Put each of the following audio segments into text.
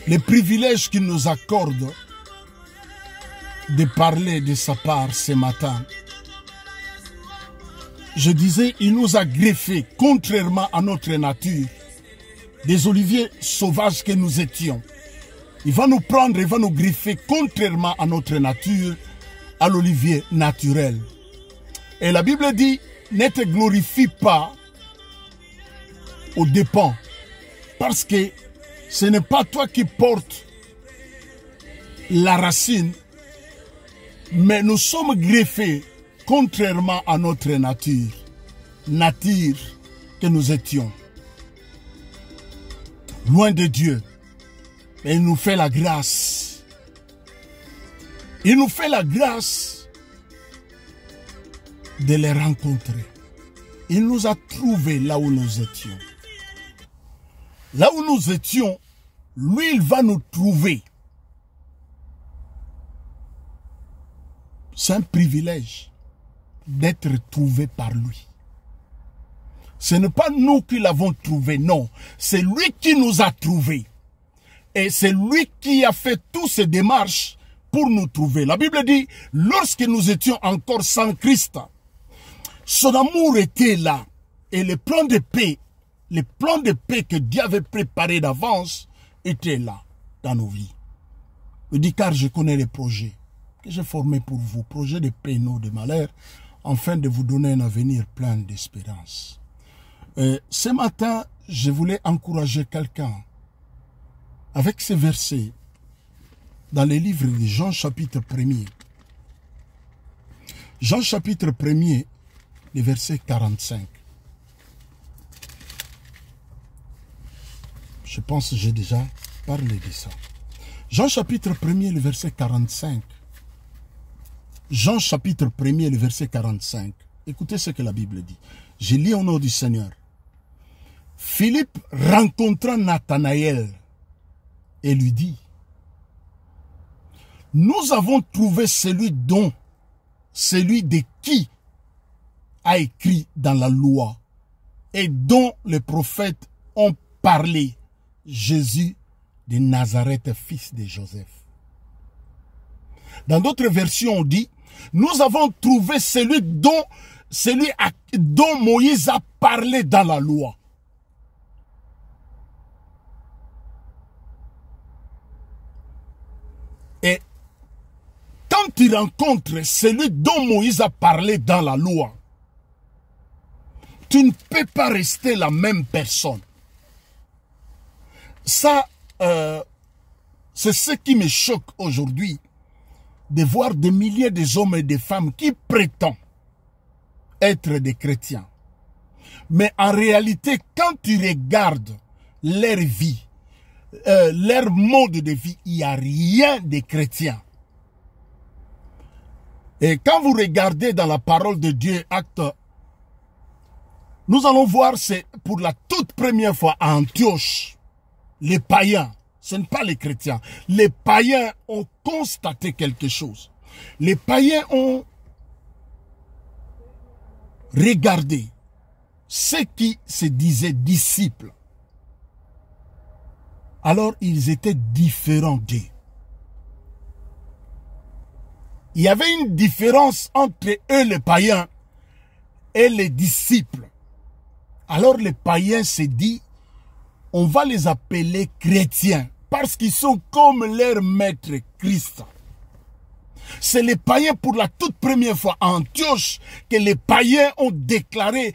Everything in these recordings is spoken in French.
les privilèges qu'il nous accorde de parler de sa part ce matin. Je disais, il nous a greffé, contrairement à notre nature, des oliviers sauvages que nous étions. Il va nous prendre, il va nous greffer, contrairement à notre nature, à l'olivier naturel. Et la Bible dit, ne te glorifie pas aux dépens, parce que ce n'est pas toi qui portes la racine, mais nous sommes greffés contrairement à notre nature que nous étions. Loin de Dieu. Et il nous fait la grâce. Il nous fait la grâce de les rencontrer. Il nous a trouvés là où nous étions. Là où nous étions, lui, il va nous trouver. C'est un privilège d'être trouvé par lui. Ce n'est pas nous qui l'avons trouvé, non. C'est lui qui nous a trouvés. Et c'est lui qui a fait toutes ces démarches pour nous trouver. La Bible dit, lorsque nous étions encore sans Christ, son amour était là. Et le plan de paix que Dieu avait préparé d'avance était là, dans nos vies. Il dit, car je connais les projets que j'ai formés pour vous, projets de paix, non de malheur, afin de vous donner un avenir plein d'espérance. Ce matin, je voulais encourager quelqu'un avec ces versets dans les livres de Jean chapitre 1er. Jean chapitre 1er, le verset 45. Je pense que j'ai déjà parlé de ça. Jean chapitre 1er, le verset 45. Jean chapitre 1er, le verset 45. Écoutez ce que la Bible dit. Je lis au nom du Seigneur. Philippe rencontra Nathanaël et lui dit, nous avons trouvé celui de qui a écrit dans la loi et dont les prophètes ont parlé, Jésus de Nazareth, fils de Joseph. Dans d'autres versions, on dit, nous avons trouvé celui dont Moïse a parlé dans la loi. Et quand tu rencontres celui dont Moïse a parlé dans la loi, tu ne peux pas rester la même personne. Ça, c'est ce qui me choque aujourd'hui, de voir des milliers d'hommes et de femmes qui prétendent être des chrétiens. Mais en réalité, quand tu regardes leur vie, leur mode de vie, il n'y a rien de chrétien. Et quand vous regardez dans la parole de Dieu, Acte, nous allons voir, c'est pour la toute première fois à Antioche, les païens, ce n'est pas les chrétiens, les païens ont constaté quelque chose. Les païens ont regardé ceux qui se disaient disciples. Alors ils étaient différents d'eux. Il y avait une différence entre eux, les païens, et les disciples. Alors les païens se disent, on va les appeler chrétiens, parce qu'ils sont comme leur maître Christ. C'est les païens pour la toute première fois à Antioche que les païens ont déclaré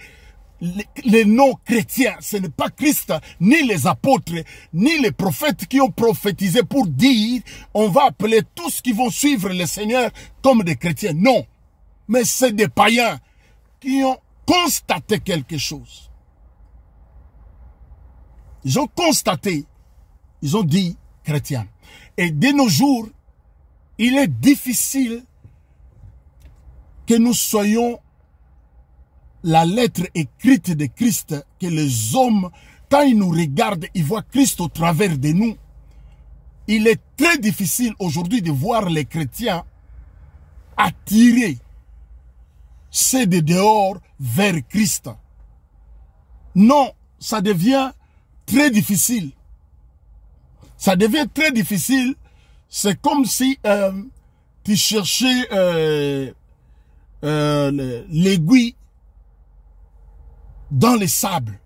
les noms chrétiens. Ce n'est pas Christ, ni les apôtres, ni les prophètes qui ont prophétisé pour dire on va appeler tous qui vont suivre le Seigneur comme des chrétiens. Non, mais c'est des païens qui ont constaté quelque chose. Ils ont constaté, ils ont dit chrétiens. Et de nos jours, il est difficile que nous soyons la lettre écrite de Christ, que les hommes, quand ils nous regardent, ils voient Christ au travers de nous. Il est très difficile aujourd'hui de voir les chrétiens attirer ceux de dehors vers Christ. Non, ça devient très difficile. Ça devient très difficile. C'est comme si tu cherchais l'aiguille dans les sables.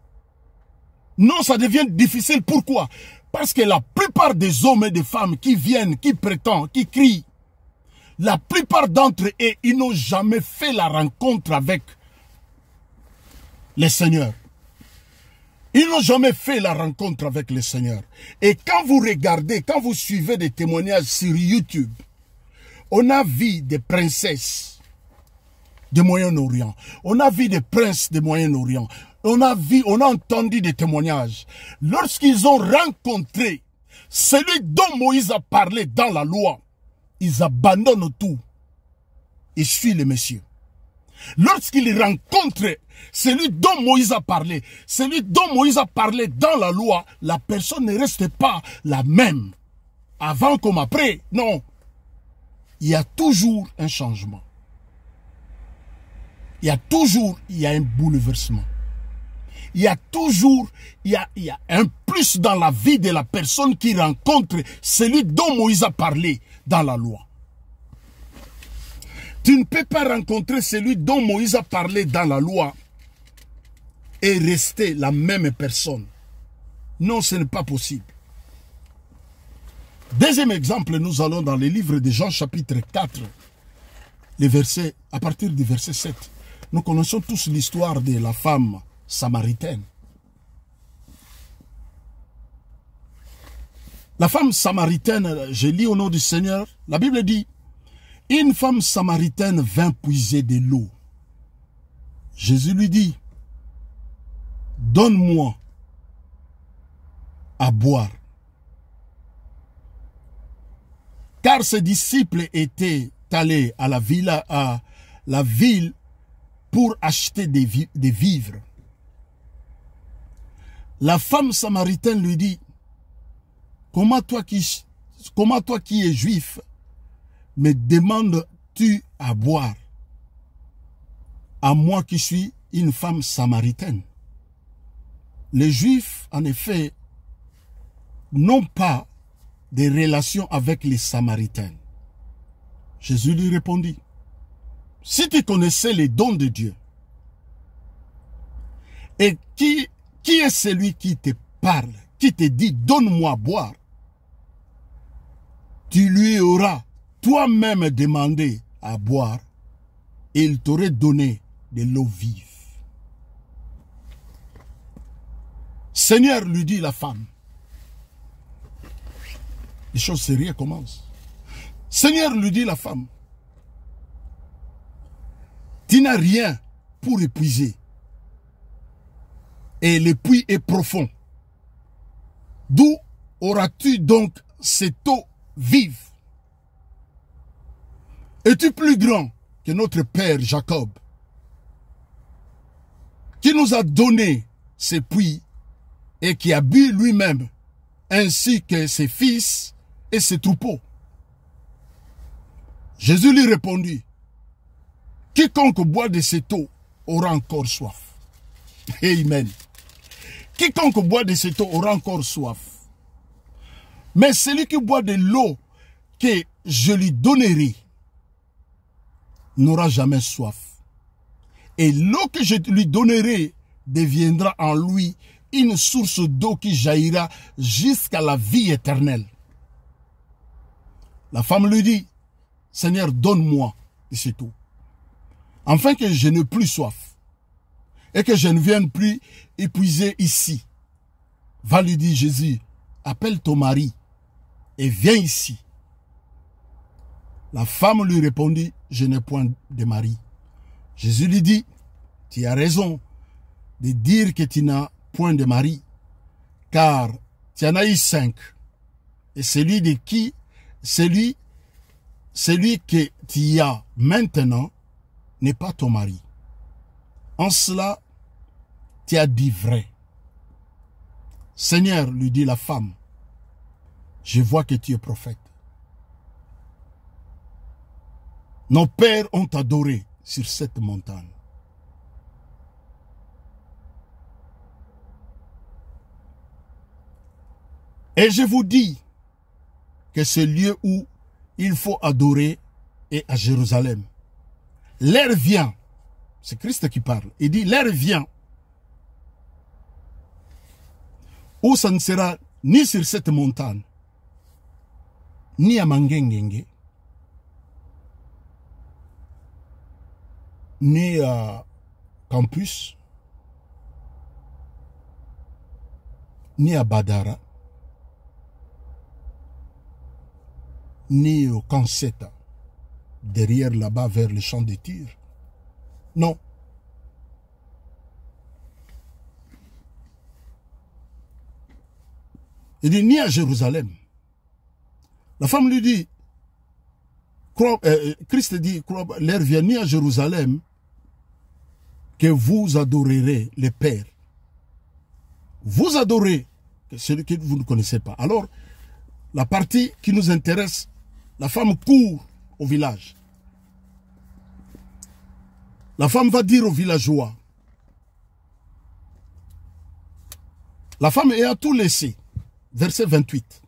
Non, ça devient difficile. Pourquoi? Parce que la plupart des hommes et des femmes qui viennent, qui prétendent, qui crient, la plupart d'entre eux, ils n'ont jamais fait la rencontre avec le Seigneur. Ils n'ont jamais fait la rencontre avec le Seigneur. Et quand vous regardez, quand vous suivez des témoignages sur YouTube, on a vu des princesses du Moyen-Orient. On a vu des princes du Moyen-Orient. On a entendu des témoignages. Lorsqu'ils ont rencontré celui dont Moïse a parlé dans la loi, ils abandonnent tout et suivent le Messie. Lorsqu'ils rencontrent celui dont Moïse a parlé, celui dont Moïse a parlé dans la loi, la personne ne reste pas la même. Avant comme après, non. Il y a toujours un changement. Il y a un bouleversement. Il y a toujours, il y a un plus dans la vie de la personne qui rencontre celui dont Moïse a parlé dans la loi. Tu ne peux pas rencontrer celui dont Moïse a parlé dans la loi et rester la même personne. Non, ce n'est pas possible. Deuxième exemple, nous allons dans le livre de Jean chapitre 4, les versets, à partir du verset 7. Nous connaissons tous l'histoire de la femme samaritaine. La femme samaritaine, je lis au nom du Seigneur, la Bible dit, une femme samaritaine vint puiser de l'eau. Jésus lui dit, donne-moi à boire. Car ses disciples étaient allés à la ville pour acheter des vivres. La femme samaritaine lui dit, comment toi qui es juif, me demandes-tu à boire, à moi qui suis une femme samaritaine? Les Juifs, en effet, n'ont pas de relations avec les Samaritains. Jésus lui répondit, si tu connaissais les dons de Dieu, et qui est celui qui te parle, qui te dit, donne-moi à boire, tu lui auras toi-même demandé à boire, et il t'aurait donné de l'eau vive. Seigneur, lui dit la femme, les choses sérieuses commencent. Seigneur, lui dit la femme, tu n'as rien pour épuiser. Et le puits est profond. D'où auras-tu donc cette eau vive? Es-tu plus grand que notre père Jacob, qui nous a donné ce puits et qui a bu lui-même, ainsi que ses fils et ses troupeaux? Jésus lui répondit, quiconque boit de cette eau aura encore soif. Amen. Quiconque boit de cette eau aura encore soif. Mais celui qui boit de l'eau que je lui donnerai n'aura jamais soif. Et l'eau que je lui donnerai deviendra en lui une source d'eau qui jaillira jusqu'à la vie éternelle. La femme lui dit, Seigneur, donne-moi de cette eau, afin que je n'ai plus soif et que je ne vienne plus épuiser ici. Va, lui dit Jésus, appelle ton mari et viens ici. La femme lui répondit, je n'ai point de mari. Jésus lui dit, tu as raison de dire que tu n'as point de mari, car tu en as eu 5. Et celui que tu as maintenant n'est pas ton mari. En cela, tu as dit vrai. Seigneur, lui dit la femme, je vois que tu es prophète. Nos pères ont adoré sur cette montagne. Et je vous dis que ce lieu où il faut adorer est à Jérusalem. L'heure vient, c'est Christ qui parle, il dit l'heure vient où ça ne sera ni sur cette montagne, ni à Mangengenge, ni à Campus, ni à Badara, ni au Kanseta, derrière là-bas vers le champ de tir. Non. Il dit ni à Jérusalem. La femme lui dit, Christ dit, l'heure vient ni à Jérusalem que vous adorerez le Père. Vous adorez celui que vous ne connaissez pas. Alors, la partie qui nous intéresse, la femme court au village. La femme va dire aux villageois. La femme ayant tout laissé. Verset 28.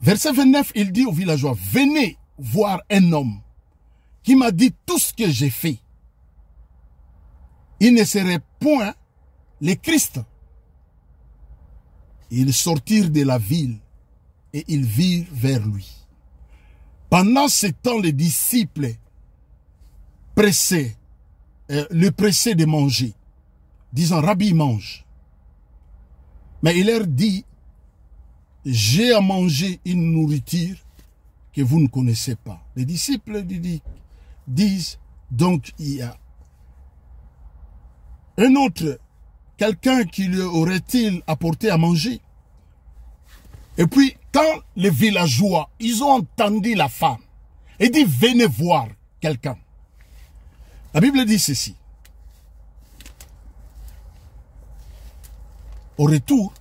Verset 29, il dit aux villageois, venez voir un homme qui m'a dit tout ce que j'ai fait. Il ne serait point le Christ. Ils sortirent de la ville et ils virent vers lui. Pendant ce temps, les disciples le pressaient de manger, disant, Rabbi, mange. Mais il leur dit, j'ai à manger une nourriture que vous ne connaissez pas. Les disciples disent, donc il y a un autre, quelqu'un qui lui aurait-il apporté à manger? Et puis, quand les villageois, ils ont entendu la femme, et dit, venez voir quelqu'un. La Bible dit ceci. Au retour,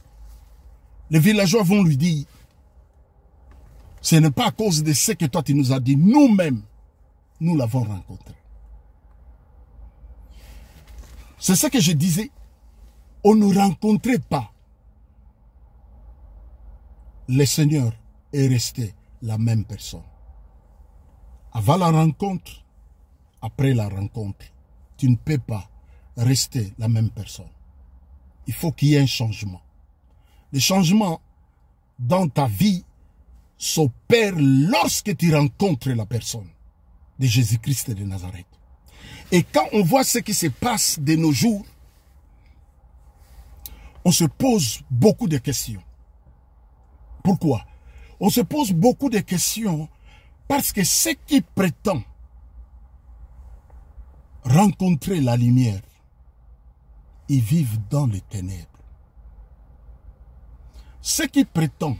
les villageois vont lui dire, ce n'est pas à cause de ce que toi tu nous as dit, nous-mêmes, nous l'avons rencontré. C'est ce que je disais, on ne rencontrait pas. Le Seigneur est resté la même personne. Avant la rencontre, après la rencontre, tu ne peux pas rester la même personne. Il faut qu'il y ait un changement. Le changement dans ta vie s'opère lorsque tu rencontres la personne de Jésus-Christ de Nazareth. Et quand on voit ce qui se passe de nos jours, on se pose beaucoup de questions. Pourquoi? On se pose beaucoup de questions parce que ceux qui prétendent rencontrer la lumière, ils vivent dans les ténèbres. Ceux qui prétendent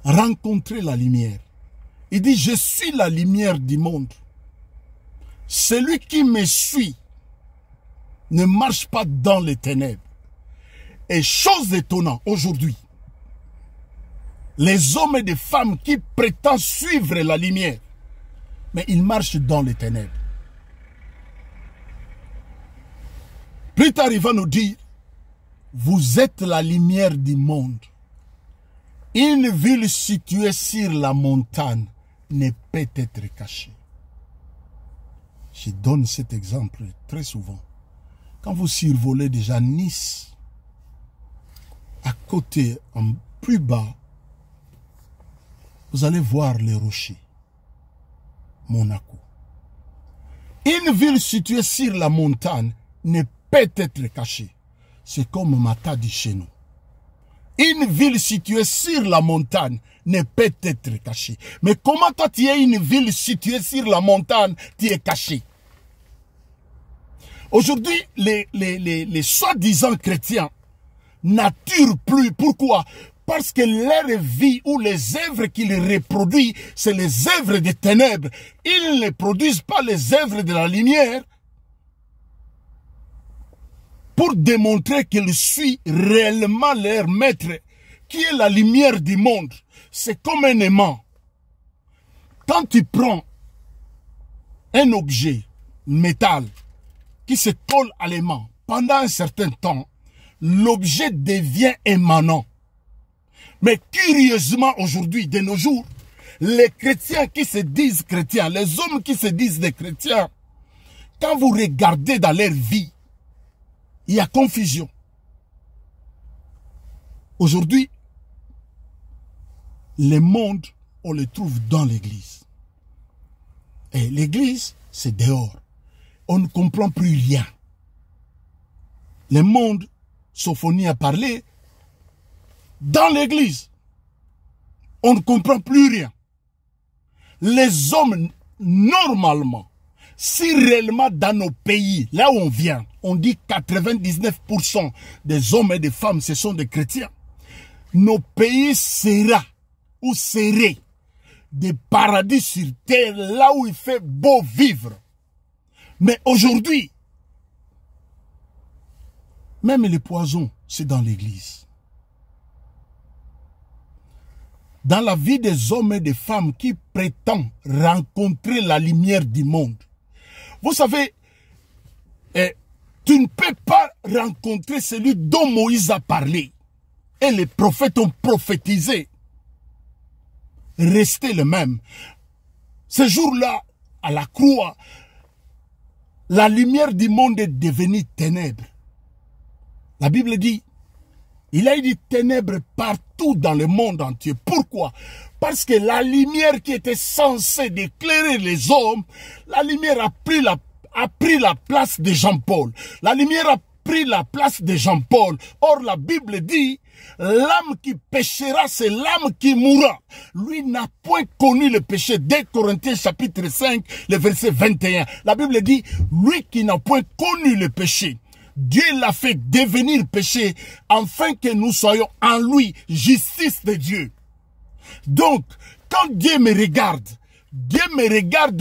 rencontrer la lumière, il dit, je suis la lumière du monde. Celui qui me suit ne marche pas dans les ténèbres. Et chose étonnante, aujourd'hui, les hommes et les femmes qui prétendent suivre la lumière, mais ils marchent dans les ténèbres. Plus tard, il va nous dire, vous êtes la lumière du monde. Une ville située sur la montagne ne peut être cachée. Je donne cet exemple très souvent. Quand vous survolez déjà Nice, à côté, en plus bas, vous allez voir les rochers. Monaco. Une ville située sur la montagne ne peut être cachée. C'est comme Matadi chez nous. Une ville située sur la montagne ne peut être cachée. Mais comment toi tu es une ville située sur la montagne, tu es caché? Aujourd'hui, les soi-disant chrétiens n'attirent plus. Pourquoi? Parce que leur vie ou les œuvres qu'ils reproduisent, c'est les œuvres des ténèbres. Ils ne produisent pas les œuvres de la lumière pour démontrer qu'ils suivent réellement leur maître, qui est la lumière du monde. C'est comme un aimant. Quand tu prends un objet, métal, qui se colle à l'aimant, pendant un certain temps, l'objet devient émanant. Mais curieusement, aujourd'hui, de nos jours, les chrétiens qui se disent chrétiens, les hommes qui se disent des chrétiens, quand vous regardez dans leur vie, il y a confusion. Aujourd'hui, le monde, on le trouve dans l'église. Et l'église, c'est dehors. On ne comprend plus rien. Le monde, Sophonie a parlé, dans l'église, on ne comprend plus rien. Les hommes, normalement, si réellement dans nos pays, là où on vient, on dit 99% des hommes et des femmes, ce sont des chrétiens, nos pays sera ou seraient des paradis sur terre, là où il fait beau vivre. Mais aujourd'hui, même les poisons, c'est dans l'église. Dans la vie des hommes et des femmes qui prétendent rencontrer la lumière du monde. Vous savez, tu ne peux pas rencontrer celui dont Moïse a parlé. Et les prophètes ont prophétisé. Restez le même. Ce jour-là, à la croix, la lumière du monde est devenue ténèbres. La Bible dit, il a eu des ténèbres partout dans le monde entier. Pourquoi? Parce que la lumière qui était censée éclairer les hommes, la lumière a pris la place de Jean-Paul. La lumière a pris la place de Jean-Paul. Or, la Bible dit, l'âme qui péchera, c'est l'âme qui mourra. Lui n'a point connu le péché. 2 Corinthiens chapitre 5, le verset 21. La Bible dit, lui qui n'a point connu le péché, Dieu l'a fait devenir péché, afin que nous soyons en lui, justice de Dieu. Donc, quand Dieu me regarde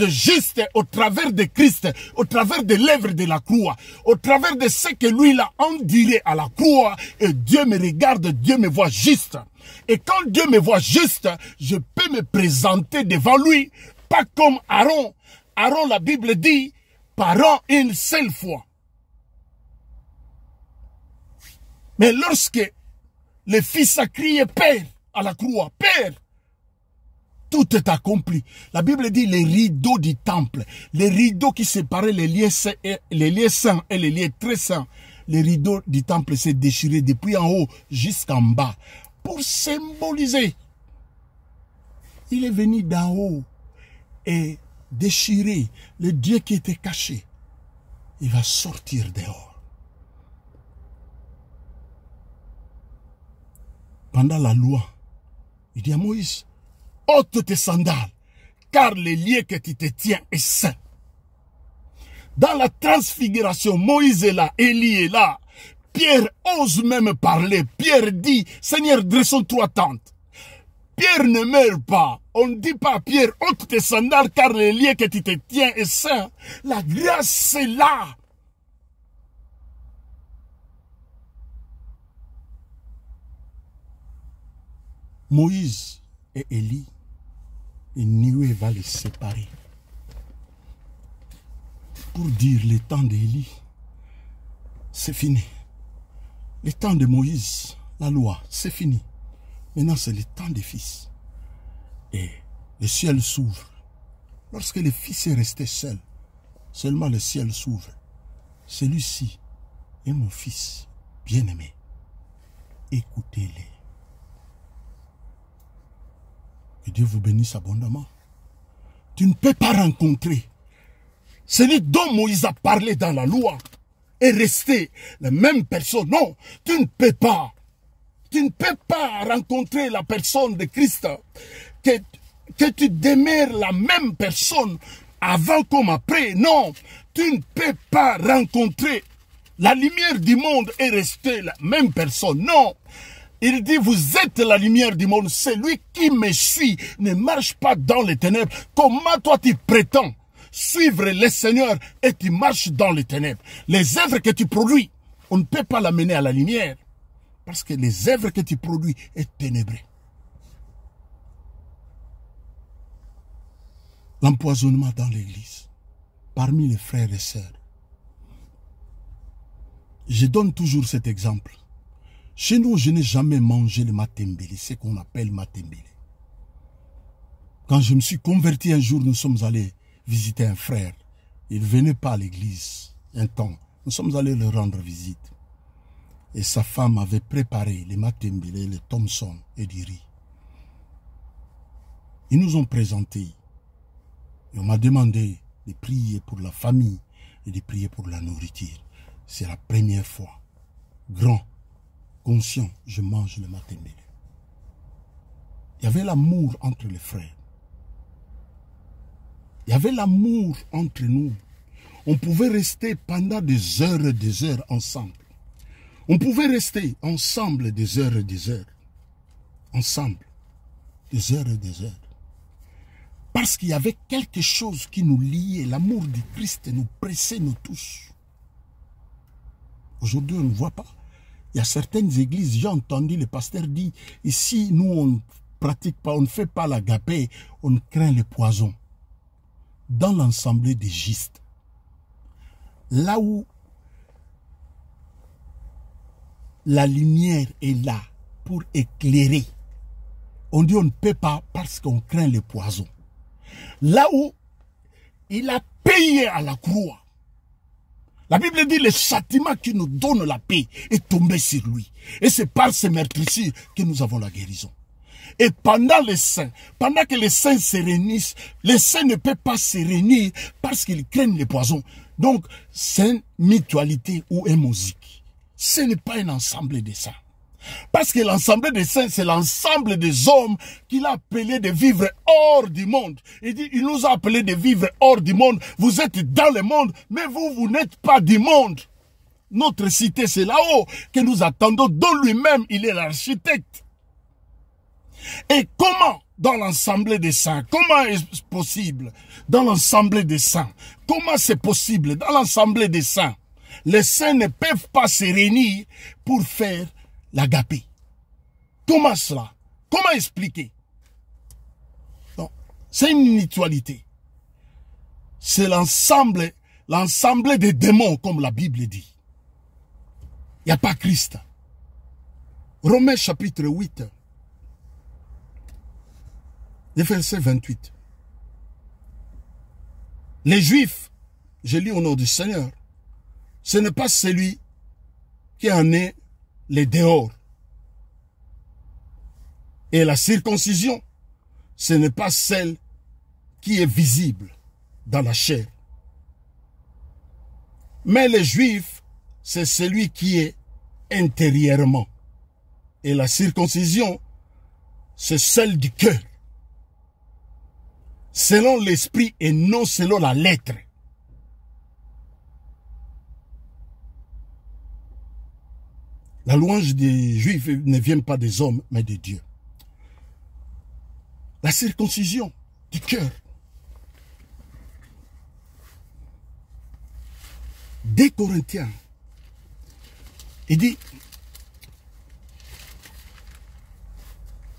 juste au travers de Christ, au travers de l'œuvre de la croix, au travers de ce que lui l'a enduré à la croix, et Dieu me regarde, Dieu me voit juste. Et quand Dieu me voit juste, je peux me présenter devant lui, pas comme Aaron. Aaron, la Bible dit, par an une seule fois. Mais lorsque le fils a crié Père à la croix, Père, tout est accompli. La Bible dit les rideaux du temple, les rideaux qui séparaient les lieux saints et les lieux très saints, les rideaux du temple s'est déchiré depuis en haut jusqu'en bas pour symboliser. Il est venu d'en haut et déchirer le Dieu qui était caché. Il va sortir dehors. Pendant la loi, il dit à Moïse, ôte tes sandales, car le lieu que tu te tiens est saint. Dans la transfiguration, Moïse est là, Élie est là. Pierre ose même parler. Pierre dit, Seigneur, dressons trois tentes. Pierre ne meurt pas. On ne dit pas à Pierre, ôte tes sandales, car le lieu que tu te tiens est saint. La grâce, c'est là. Moïse et Élie, une nuée va les séparer. Pour dire le temps d'Élie, c'est fini. Le temps de Moïse, la loi, c'est fini. Maintenant, c'est le temps des fils. Et le ciel s'ouvre. Lorsque le fils est resté seul, seulement le ciel s'ouvre. Celui-ci est mon fils bien-aimé. Écoutez-les. Que Dieu vous bénisse abondamment. Tu ne peux pas rencontrer celui dont Moïse a parlé dans la loi et rester la même personne. Non, tu ne peux pas. Tu ne peux pas rencontrer la personne de Christ. Que tu demeures la même personne avant comme après. Non, tu ne peux pas rencontrer la lumière du monde et rester la même personne. Non. Il dit, vous êtes la lumière du monde. Celui qui me suit ne marche pas dans les ténèbres. Comment toi tu prétends suivre le Seigneur et tu marches dans les ténèbres? Les œuvres que tu produis, on ne peut pas l'amener à la lumière. Parce que les œuvres que tu produis est ténébreux. L'empoisonnement dans l'église, parmi les frères et sœurs. Je donne toujours cet exemple. Chez nous, je n'ai jamais mangé le matembele, ce qu'on appelle matembele. Quand je me suis converti un jour, nous sommes allés visiter un frère. Il ne venait pas à l'église un temps. Nous sommes allés le rendre visite. Et sa femme avait préparé les matembele, les Thomson et du riz. Ils nous ont présenté. Et on m'a demandé de prier pour la famille et de prier pour la nourriture. C'est la première fois. Grand, conscient, je mange le matembele. Il y avait l'amour entre les frères. Il y avait l'amour entre nous. On pouvait rester pendant des heures ensemble. On pouvait rester ensemble des heures et des heures. Ensemble. Des heures et des heures. Parce qu'il y avait quelque chose qui nous liait. L'amour du Christ nous pressait nous tous. Aujourd'hui, on ne voit pas. Il y a certaines églises, j'ai entendu le pasteur dire, ici, nous, on ne pratique pas, on ne fait pas l'agapé, on craint le poison. Dans l'ensemble des gistes, là où la lumière est là pour éclairer, on dit on ne peut pas parce qu'on craint le poison. Là où il a payé à la croix, la Bible dit le châtiment qui nous donne la paix est tombé sur lui. Et c'est par ces meurtrissures que nous avons la guérison. Et pendant les saints, pendant que les saints se réunissent, les saints ne peuvent pas se réunir parce qu'ils craignent les poisons. Donc, c'est une mutualité ou une musique. Ce n'est pas un ensemble de saints. Parce que l'ensemble des saints, c'est l'ensemble des hommes qu'il a appelé de vivre hors du monde. Il dit, il nous a appelé de vivre hors du monde. Vous êtes dans le monde, mais vous n'êtes pas du monde. Notre cité, c'est là-haut que nous attendons, dont lui-même, il est l'architecte. Et comment, dans l'ensemble des saints, comment est-ce possible dans l'ensemble des saints? Comment c'est possible dans l'ensemble des saints? Les saints ne peuvent pas se réunir pour faire l'agapé. Comment cela? Comment expliquer? C'est une mutualité. C'est l'ensemble des démons, comme la Bible dit. Il n'y a pas Christ. Romains chapitre 8. Le verset 28. Les Juifs, je lis au nom du Seigneur, ce n'est pas celui qui en est les dehors. Et la circoncision, ce n'est pas celle qui est visible dans la chair. Mais les Juifs, c'est celui qui est intérieurement. Et la circoncision, c'est celle du cœur. Selon l'esprit et non selon la lettre. La louange des Juifs ne vient pas des hommes, mais de Dieu. La circoncision du cœur. 2 Corinthiens. Il dit,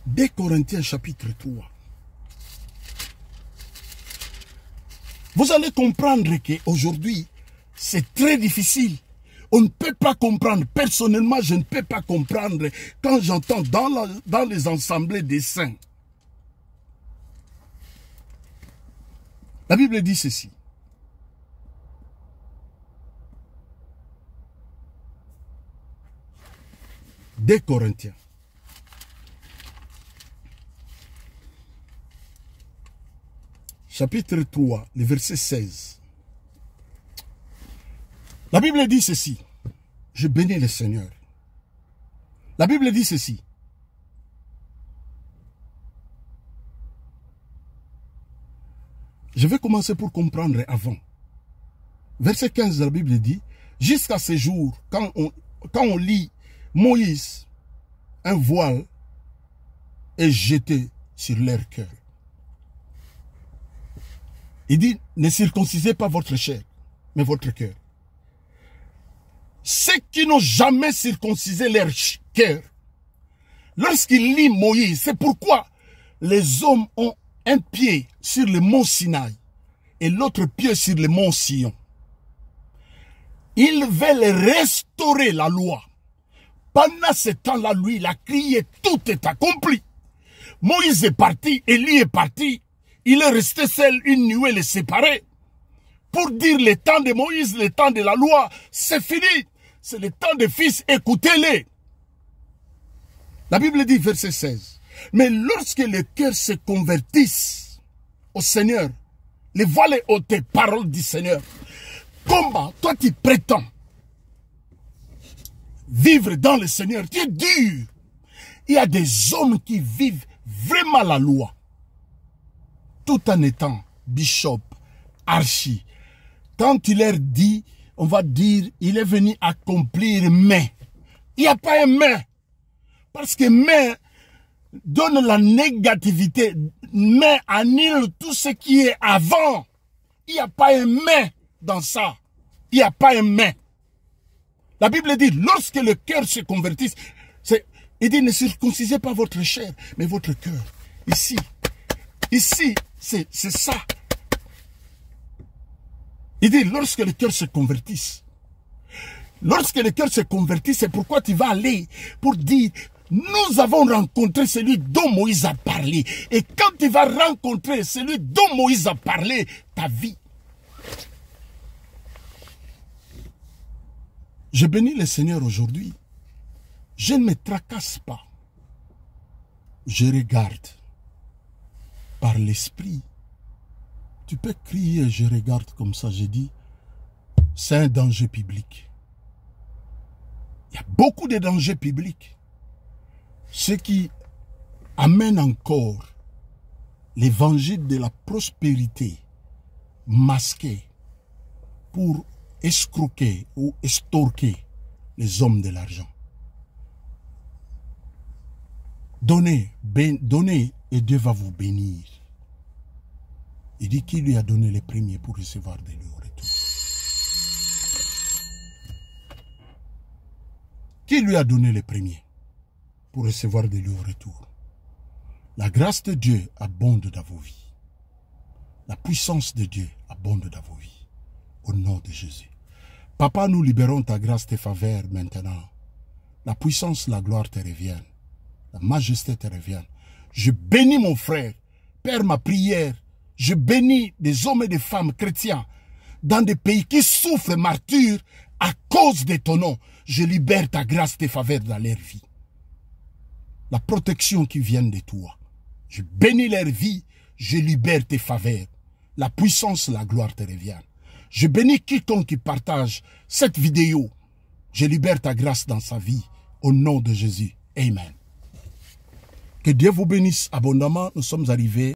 2 Corinthiens chapitre 3. Vous allez comprendre qu'aujourd'hui, c'est très difficile. On ne peut pas comprendre. Personnellement, je ne peux pas comprendre quand j'entends dans les assemblées des saints. La Bible dit ceci. Des Corinthiens. Chapitre 3, le verset 16. La Bible dit ceci. Je bénis le Seigneur. La Bible dit ceci. Je vais commencer pour comprendre avant. Verset 15 de la Bible dit, jusqu'à ce jour, quand on lit Moïse, un voile est jeté sur leur cœur. Il dit, ne circoncisez pas votre chair, mais votre cœur. Ceux qui n'ont jamais circoncisé leur cœur, lorsqu'ils lisent Moïse, c'est pourquoi les hommes ont un pied sur le mont Sinaï et l'autre pied sur le mont Sion. Ils veulent restaurer la loi Pendant ce temps-là, lui, il a crié, tout est accompli. Moïse est parti, Élie est parti. Il est resté seul, une nuée les séparait. Pour dire le temps de Moïse, le temps de la loi, c'est fini. C'est le temps des fils, écoutez-les. La Bible dit, verset 16. Mais lorsque les cœurs se convertissent au Seigneur, les voiles ôtées, paroles du Seigneur. Comment toi tu prétends vivre dans le Seigneur? Tu es dur. Il y a des hommes qui vivent vraiment la loi. Tout en étant bishop, archi. Quand tu leur dis, on va dire, il est venu accomplir mais. Il n'y a pas un mais. Parce que mais donne la négativité. Mais annule tout ce qui est avant. Il n'y a pas un mais dans ça. Il n'y a pas un mais. La Bible dit, lorsque le cœur se convertisse, il dit, ne circoncisez pas votre chair, mais votre cœur. Ici, c'est ça. Il dit, lorsque le cœur se convertisse. Lorsque le cœur se convertit, c'est pourquoi tu vas aller pour dire, nous avons rencontré celui dont Moïse a parlé. Et quand tu vas rencontrer celui dont Moïse a parlé, ta vie. Je bénis le Seigneur aujourd'hui. Je ne me tracasse pas. Je regarde par l'esprit. Tu peux crier, je regarde comme ça, je dis, c'est un danger public. Il y a beaucoup de dangers publics. Ce qui amène encore l'évangile de la prospérité masqué pour escroquer ou estorquer les hommes de l'argent. Donnez, donnez et Dieu va vous bénir. Il dit qu'il lui a donné les premiers pour recevoir de lui au retour. Qui lui a donné les premiers pour recevoir de lui au retour? La grâce de Dieu abonde dans vos vies. La puissance de Dieu abonde dans vos vies. Au nom de Jésus. Papa, nous libérons ta grâce, tes faveurs maintenant. La puissance, la gloire te reviennent. La majesté te revient. Je bénis mon frère. Père, ma prière. Je bénis des hommes et des femmes chrétiens dans des pays qui souffrent martyrs à cause de ton nom. Je libère ta grâce, tes faveurs dans leur vie. La protection qui vient de toi. Je bénis leur vie. Je libère tes faveurs. La puissance, la gloire te revient. Je bénis quiconque qui partage cette vidéo. Je libère ta grâce dans sa vie. Au nom de Jésus. Amen. Que Dieu vous bénisse abondamment. Nous sommes arrivés